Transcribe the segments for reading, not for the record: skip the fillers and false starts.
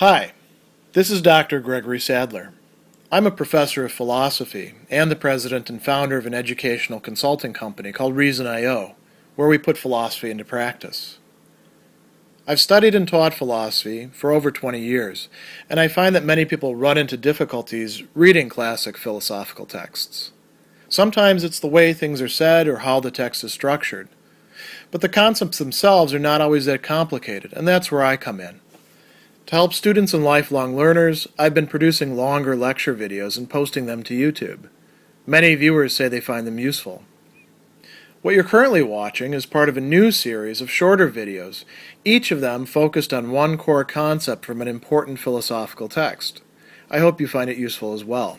Hi, this is Dr. Gregory Sadler. I'm a professor of philosophy and the president and founder of an educational consulting company called Reason.io, where we put philosophy into practice. I've studied and taught philosophy for over 20 years, and I find that many people run into difficulties reading classic philosophical texts. Sometimes it's the way things are said or how the text is structured. But the concepts themselves are not always that complicated, and that's where I come in. To help students and lifelong learners, I've been producing longer lecture videos and posting them to YouTube. Many viewers say they find them useful. What you're currently watching is part of a new series of shorter videos, each of them focused on one core concept from an important philosophical text. I hope you find it useful as well.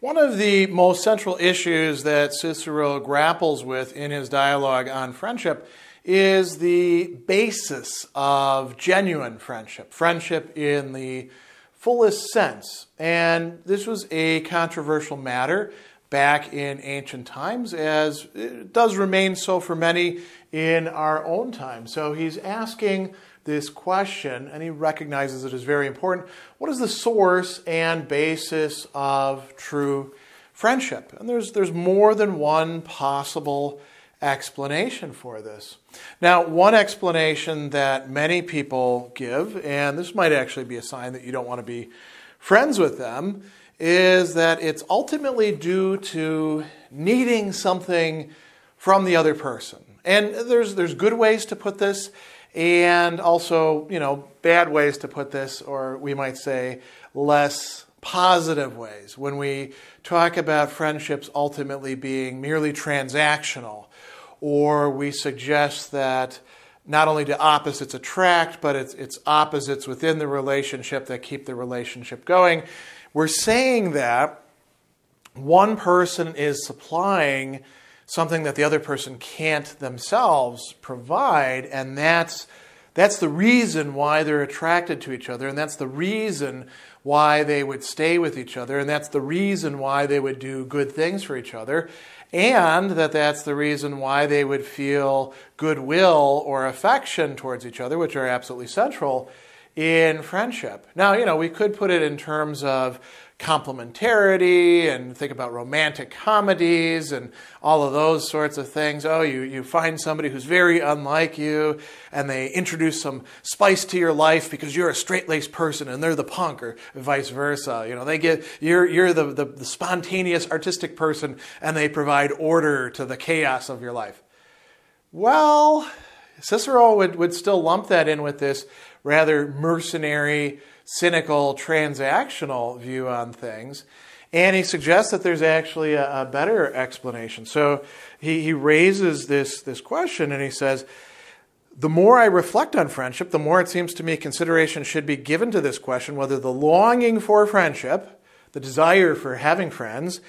One of the most central issues that Cicero grapples with in his dialogue on friendship is the basis of genuine friendship, friendship in the fullest sense. And this was a controversial matter back in ancient times, as it does remain so for many in our own time. So he's asking this question, and he recognizes it as very important. What is the source and basis of true friendship? And there's more than one possible explanation for this. Now, one explanation that many people give, and this might actually be a sign that you don't want to be friends with them, is that it's ultimately due to needing something from the other person. And there's good ways to put this, and also, bad ways to put this, or we might say less positive ways, when we talk about friendships ultimately being merely transactional, or we suggest that not only do opposites attract, but it's opposites within the relationship that keep the relationship going. We're saying that one person is supplying something that the other person can't themselves provide, and that's the reason why they're attracted to each other, and that's the reason why they would stay with each other, and that's the reason why they would do good things for each other, and that's the reason why they would feel goodwill or affection towards each other, which are absolutely central in friendship. Now, we could put it in terms of complementarity and think about romantic comedies and all of those sorts of things. Oh, you find somebody who's very unlike you, and they introduce some spice to your life because you're a straight-laced person and they're the punk, or vice versa. You're the spontaneous artistic person, and they provide order to the chaos of your life. Well, Cicero would still lump that in with this rather mercenary, cynical, transactional view on things. And he suggests that there's actually a better explanation. So he raises this question, and he says, the more I reflect on friendship, the more it seems to me consideration should be given to this question, whether the longing for friendship, the desire for having friends,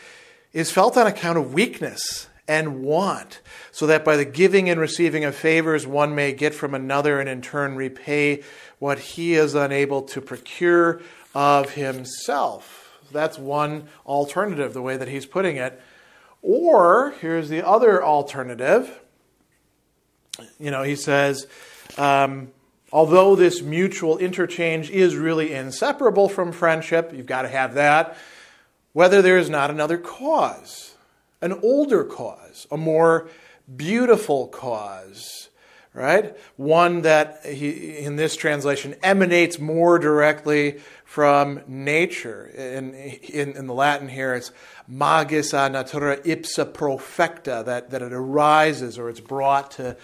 is felt on account of weakness and want, so that by the giving and receiving of favors one may get from another and in turn repay what he is unable to procure of himself. That's one alternative, the way that he's putting it. Or, here's the other alternative. He says, although this mutual interchange is really inseparable from friendship, you've got to have that, whether there is not another cause, an older cause, a more beautiful cause, right? One that, in this translation, emanates more directly from nature. In the Latin here, it's magis a natura ipsa profecta, that it arises or it's brought to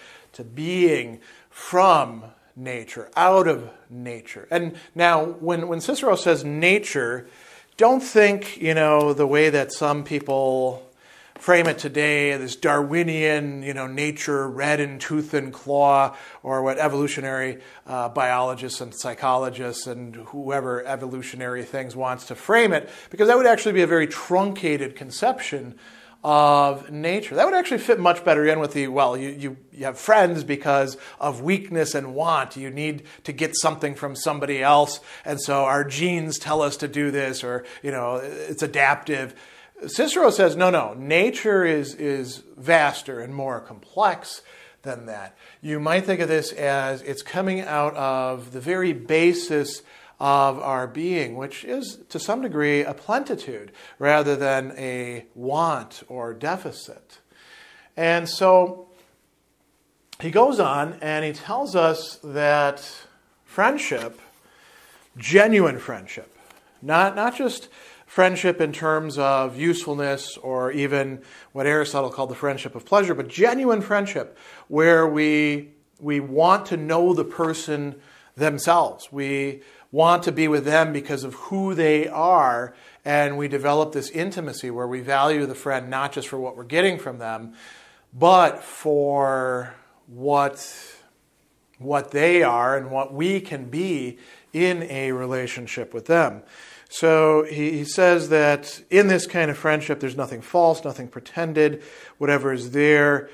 being from nature, out of nature. And now, when Cicero says nature, don't think, the way that some people frame it today, this Darwinian, nature red in tooth and claw, or what evolutionary biologists and psychologists and whoever evolutionary things wants to frame it, because that would actually be a very truncated conception of nature. That would actually fit much better in with the, you have friends because of weakness and want. You need to get something from somebody else, and so our genes tell us to do this, or, it's adaptive. Cicero says, no, nature is vaster and more complex than that. You might think of this as it's coming out of the very basis of our being, which is to some degree a plenitude rather than a want or deficit. And so he goes on and he tells us that friendship, genuine friendship, not just friendship in terms of usefulness or even what Aristotle called the friendship of pleasure, but genuine friendship where we want to know the person themselves. We want to be with them because of who they are, and we develop this intimacy where we value the friend not just for what we're getting from them, but for what they are and what we can be in a relationship with them. So he says that in this kind of friendship, there's nothing false, nothing pretended. Whatever is there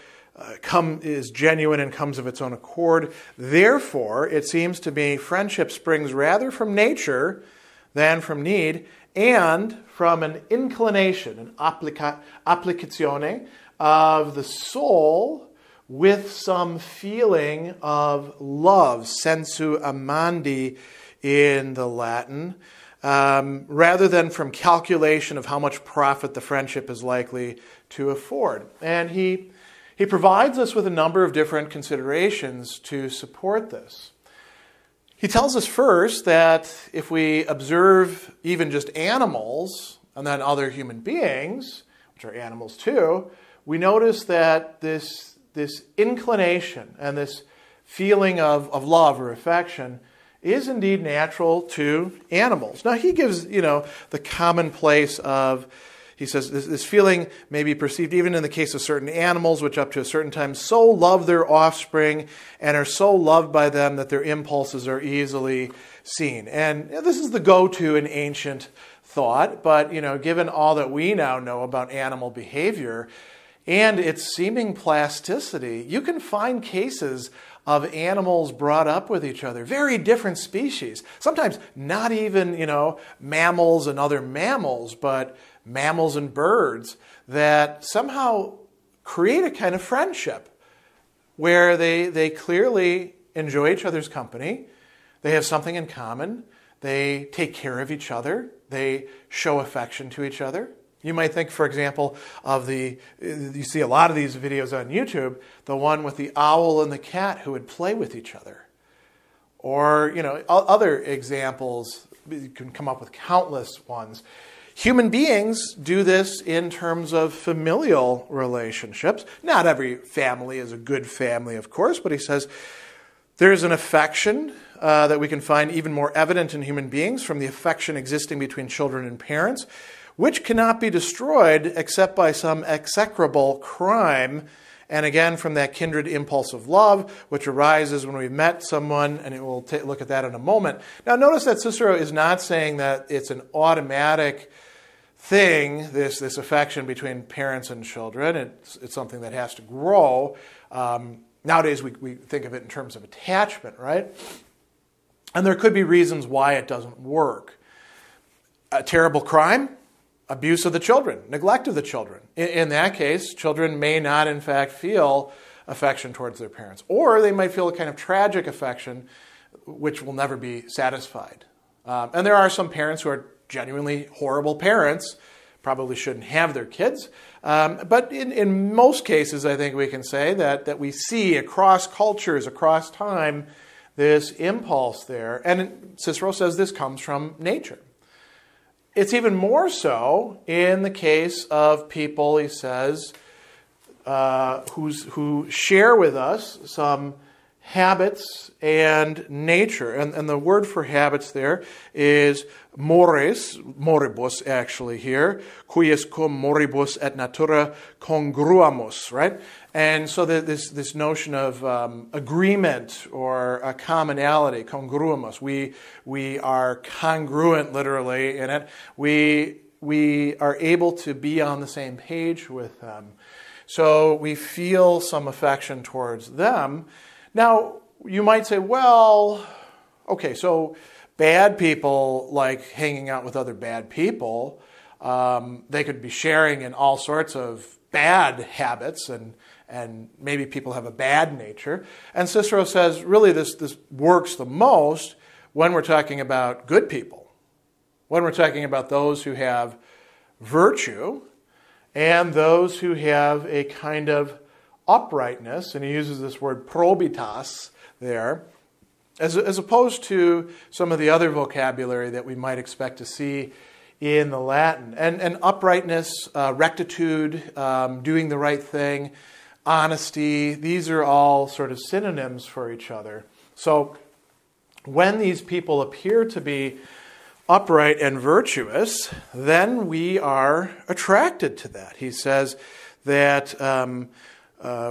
is genuine and comes of its own accord. Therefore, it seems to me friendship springs rather from nature than from need, and from an inclination, an applicazione of the soul with some feeling of love, sensu amandi in the Latin, rather than from calculation of how much profit the friendship is likely to afford. And he provides us with a number of different considerations to support this. He tells us first that if we observe even just animals and then other human beings, which are animals too, we notice that this inclination and this feeling of love or affection is indeed natural to animals. Now he gives, the commonplace of, he says, this feeling may be perceived even in the case of certain animals, which up to a certain time so love their offspring and are so loved by them that their impulses are easily seen. And this is the go-to in ancient thought, but, given all that we now know about animal behavior and its seeming plasticity, you can find cases of animals brought up with each other, very different species. Sometimes not even, mammals and other mammals, but mammals and birds that somehow create a kind of friendship where they clearly enjoy each other's company, they have something in common, they take care of each other, they show affection to each other. You might think, for example, you see a lot of these videos on YouTube, the one with the owl and the cat who would play with each other. Or, other examples, you can come up with countless ones. Human beings do this in terms of familial relationships. Not every family is a good family, of course, but he says there's an affection that we can find even more evident in human beings from the affection existing between children and parents, which cannot be destroyed except by some execrable crime, and again from that kindred impulse of love, which arises when we've met someone, and we'll look at that in a moment. Now notice that Cicero is not saying that it's an automatic thing, this affection between parents and children. It's something that has to grow. Nowadays we think of it in terms of attachment, right? And there could be reasons why it doesn't work. A terrible crime? Abuse of the children, neglect of the children. In that case, children may not, in fact, feel affection towards their parents. Or they might feel a kind of tragic affection, which will never be satisfied. And there are some parents who are genuinely horrible parents, probably shouldn't have their kids. But in most cases, I think we can say that we see across cultures, across time, this impulse there. And Cicero says this comes from nature. It's even more so in the case of people, he says, who share with us some habits and nature. And the word for habits there is moribus actually here, cuius cum moribus et natura congruamus, right? And so this notion of agreement or a commonality, congruamus, we are congruent literally in it. We are able to be on the same page with them. So we feel some affection towards them. Now, you might say, well, okay, so bad people like hanging out with other bad people. They could be sharing in all sorts of bad habits and and maybe people have a bad nature. And Cicero says, really, this works the most when we're talking about good people, when we're talking about those who have virtue and those who have a kind of uprightness, and he uses this word probitas there, as opposed to some of the other vocabulary that we might expect to see in the Latin. And uprightness, rectitude, doing the right thing, honesty, these are all sort of synonyms for each other. So when these people appear to be upright and virtuous, then we are attracted to that. He says that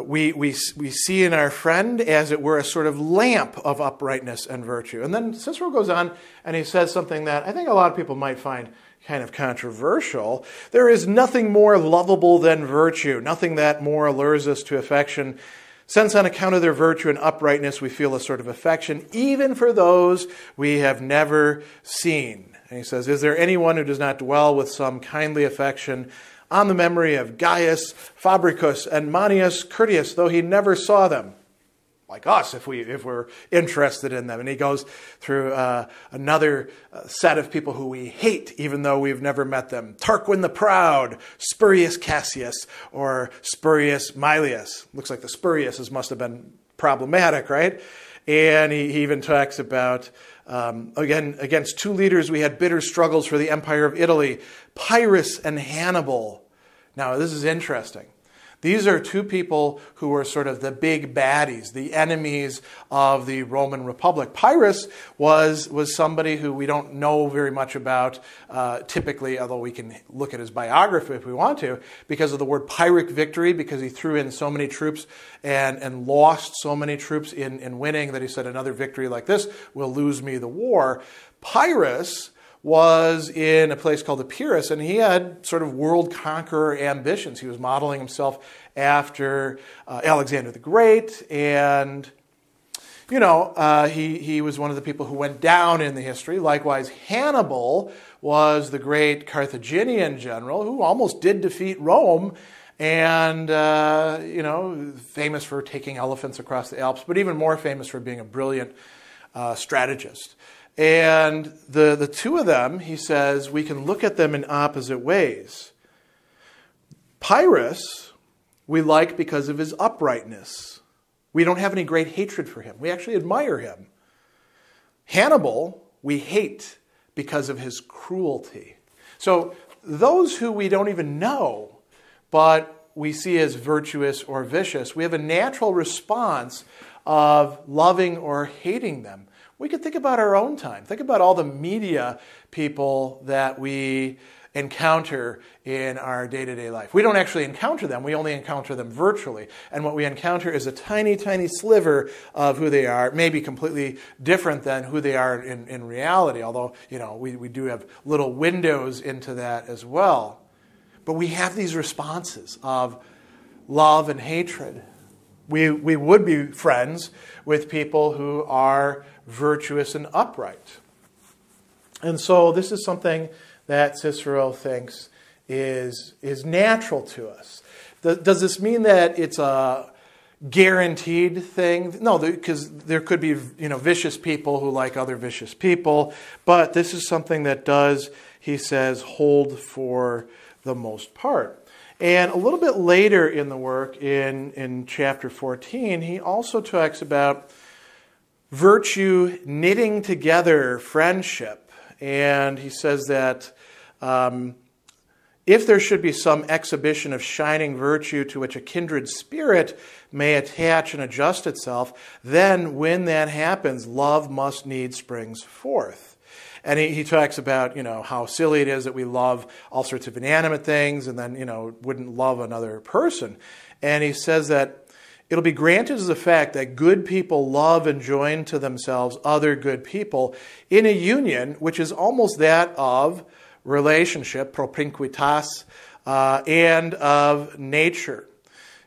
we see in our friend, as it were, a sort of lamp of uprightness and virtue. And then Cicero goes on and he says something that I think a lot of people might find kind of controversial. There is nothing more lovable than virtue, nothing that more allures us to affection, since on account of their virtue and uprightness we feel a sort of affection, even for those we have never seen. And he says, is there anyone who does not dwell with some kindly affection on the memory of Gaius, Fabricus, and Manius Curtius, though he never saw them? Like us, if we're interested in them. And he goes through another set of people who we hate, even though we've never met them. Tarquin the Proud, Spurius Cassius, or Spurius Maelius. Looks like the Spuriuses must have been problematic, right? And he even talks about, again, against two leaders we had bitter struggles for the empire of Italy, Pyrrhus and Hannibal. Now, this is interesting. These are two people who were sort of the big baddies, the enemies of the Roman Republic. Pyrrhus was somebody who we don't know very much about typically, although we can look at his biography if we want to, because of the word Pyrrhic victory, because he threw in so many troops and lost so many troops in winning that he said, another victory like this will lose me the war. Pyrrhus was in a place called Epirus, and he had sort of world conqueror ambitions. He was modeling himself after Alexander the Great, and he was one of the people who went down in the history. Likewise, Hannibal was the great Carthaginian general who almost did defeat Rome, and famous for taking elephants across the Alps, but even more famous for being a brilliant strategist. And the two of them, he says, we can look at them in opposite ways. Pyrrhus, we like because of his uprightness. We don't have any great hatred for him. We actually admire him. Hannibal, we hate because of his cruelty. So those who we don't even know, but we see as virtuous or vicious, we have a natural response of loving or hating them. We could think about our own time. Think about all the media people that we encounter in our day-to-day life. We don't actually encounter them. We only encounter them virtually. And what we encounter is a tiny, tiny sliver of who they are, maybe completely different than who they are in reality, although we do have little windows into that as well. But we have these responses of love and hatred. We would be friends with people who are virtuous and upright. And so this is something that Cicero thinks is natural to us. Does this mean that it's a guaranteed thing? No, because there could be vicious people who like other vicious people, but this is something that does, he says, hold for the most part. And a little bit later in the work, in chapter 14, he also talks about virtue knitting together friendship. And he says that if there should be some exhibition of shining virtue to which a kindred spirit may attach and adjust itself, then when that happens, love must needs springs forth. And he talks about, how silly it is that we love all sorts of inanimate things and then, wouldn't love another person. And he says that it'll be granted as a fact that good people love and join to themselves other good people in a union which is almost that of relationship, propinquitas, and of nature.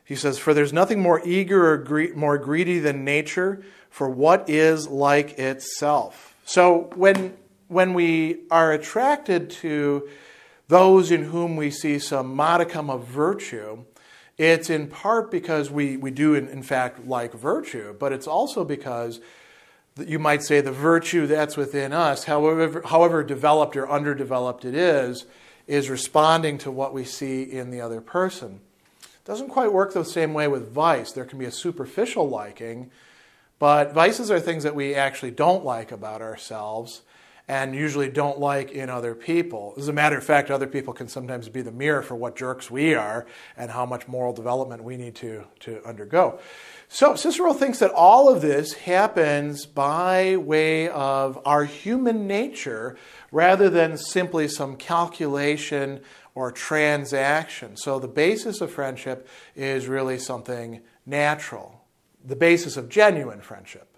He says, for there's nothing more eager or more greedy than nature for what is like itself. So when we are attracted to those in whom we see some modicum of virtue, It's in part because we do, in fact, like virtue, but it's also because you might say the virtue that's within us, however developed or underdeveloped it is responding to what we see in the other person. It doesn't quite work the same way with vice. There can be a superficial liking, but vices are things that we actually don't like about ourselves and usually don't like in other people. As a matter of fact, other people can sometimes be the mirror for what jerks we are and how much moral development we need to undergo. So Cicero thinks that all of this happens by way of our human nature rather than simply some calculation or transaction. So the basis of friendship is really something natural, the basis of genuine friendship.